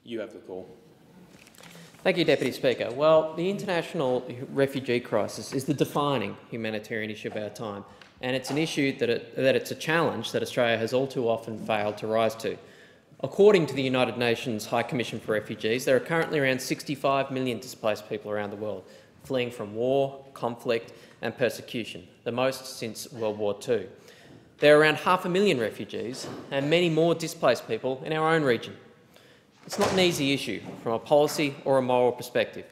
You have the call. Thank you, Deputy Speaker. Well, the international refugee crisis is the defining humanitarian issue of our time, and it's an issue that it's a challenge that Australia has all too often failed to rise to. According to the United Nations High Commission for Refugees, there are currently around 65 million displaced people around the world, fleeing from war, conflict and persecution, the most since World War II. There are around 500,000 refugees and many more displaced people in our own region. It's not an easy issue from a policy or a moral perspective.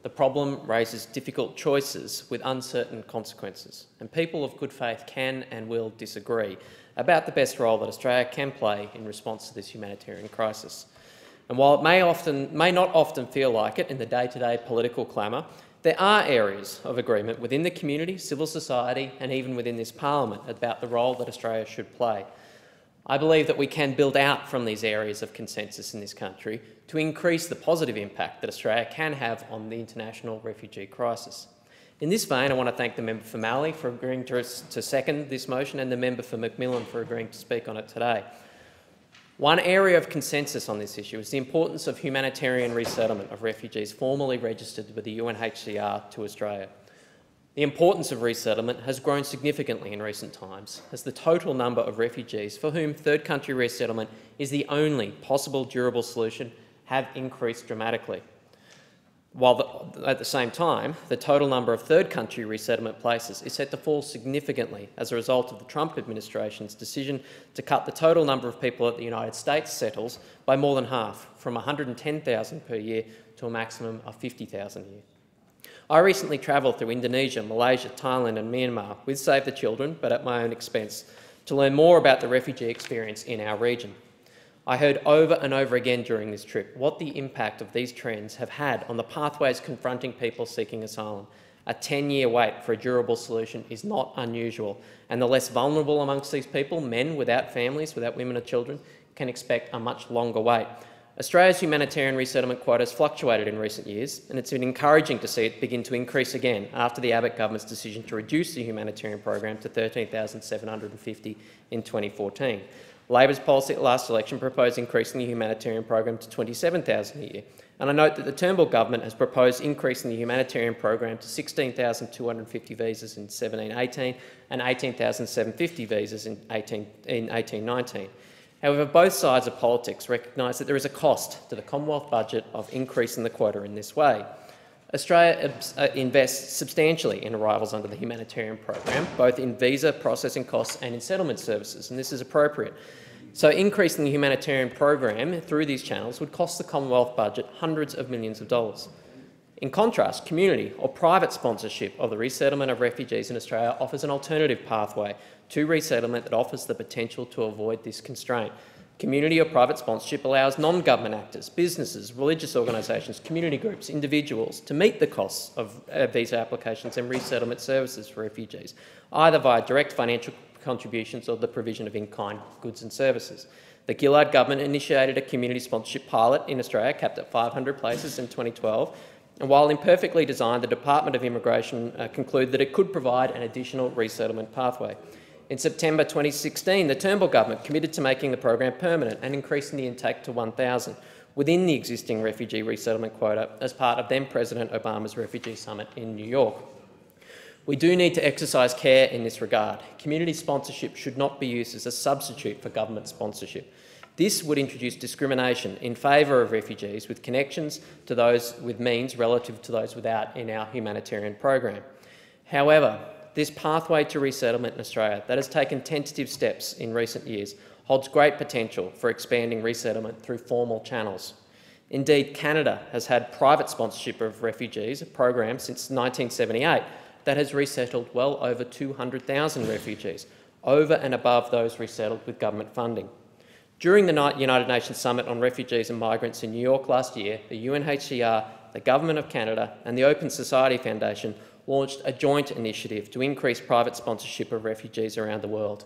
The problem raises difficult choices with uncertain consequences, and people of good faith can and will disagree about the best role that Australia can play in response to this humanitarian crisis. And while it may not often feel like it in the day-to-day political clamour, there are areas of agreement within the community, civil society and even within this parliament about the role that Australia should play. I believe that we can build out from these areas of consensus in this country to increase the positive impact that Australia can have on the international refugee crisis. In this vein, I want to thank the member for Malley for agreeing to second this motion and the member for Macmillan for agreeing to speak on it today. One area of consensus on this issue is the importance of humanitarian resettlement of refugees formally registered with the UNHCR to Australia. The importance of resettlement has grown significantly in recent times, as the total number of refugees for whom third country resettlement is the only possible durable solution have increased dramatically. While at the same time, the total number of third country resettlement places is set to fall significantly as a result of the Trump administration's decision to cut the total number of people that the United States settles by more than half, from 110,000 per year to a maximum of 50,000 a year. I recently travelled through Indonesia, Malaysia, Thailand and Myanmar with Save the Children, but at my own expense, to learn more about the refugee experience in our region. I heard over and over again during this trip what the impact of these trends have had on the pathways confronting people seeking asylum. A 10-year wait for a durable solution is not unusual, and the less vulnerable amongst these people, men without families, without women or children, can expect a much longer wait. Australia's humanitarian resettlement quota has fluctuated in recent years, and it's been encouraging to see it begin to increase again after the Abbott government's decision to reduce the humanitarian program to 13,750 in 2014. Labor's policy at last election proposed increasing the humanitarian program to 27,000 a year, and I note that the Turnbull government has proposed increasing the humanitarian program to 16,250 visas in 17-18 and 18,750 visas in 18-19. However, both sides of politics recognise that there is a cost to the Commonwealth budget of increasing the quota in this way. Australia invests substantially in arrivals under the humanitarian program, both in visa processing costs and in settlement services, and this is appropriate. So increasing the humanitarian program through these channels would cost the Commonwealth budget hundreds of millions of dollars. In contrast, community or private sponsorship of the resettlement of refugees in Australia offers an alternative pathway to resettlement that offers the potential to avoid this constraint. Community or private sponsorship allows non-government actors, businesses, religious organisations, community groups, individuals to meet the costs of visa applications and resettlement services for refugees, either via direct financial contributions or the provision of in-kind goods and services. The Gillard government initiated a community sponsorship pilot in Australia, capped at 500 places in 2012, and while imperfectly designed, the Department of Immigration concluded that it could provide an additional resettlement pathway. In September 2016, the Turnbull government committed to making the program permanent and increasing the intake to 1,000 within the existing refugee resettlement quota as part of then-President Obama's Refugee Summit in New York. We do need to exercise care in this regard. Community sponsorship should not be used as a substitute for government sponsorship. This would introduce discrimination in favour of refugees with connections to those with means relative to those without in our humanitarian program. However, this pathway to resettlement in Australia that has taken tentative steps in recent years holds great potential for expanding resettlement through formal channels. Indeed, Canada has had private sponsorship of refugees, a program since 1978 that has resettled well over 200,000 refugees, over and above those resettled with government funding. During the United Nations Summit on Refugees and Migrants in New York last year, the UNHCR, the Government of Canada and the Open Society Foundation launched a joint initiative to increase private sponsorship of refugees around the world.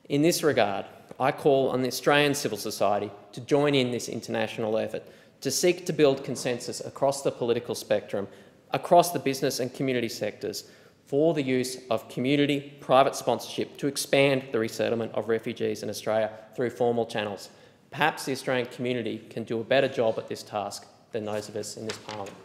In this regard, I call on the Australian civil society to join in this international effort to seek to build consensus across the political spectrum, across the business and community sectors, for the use of community private sponsorship to expand the resettlement of refugees in Australia through formal channels. perhaps the Australian community can do a better job at this task than those of us in this parliament.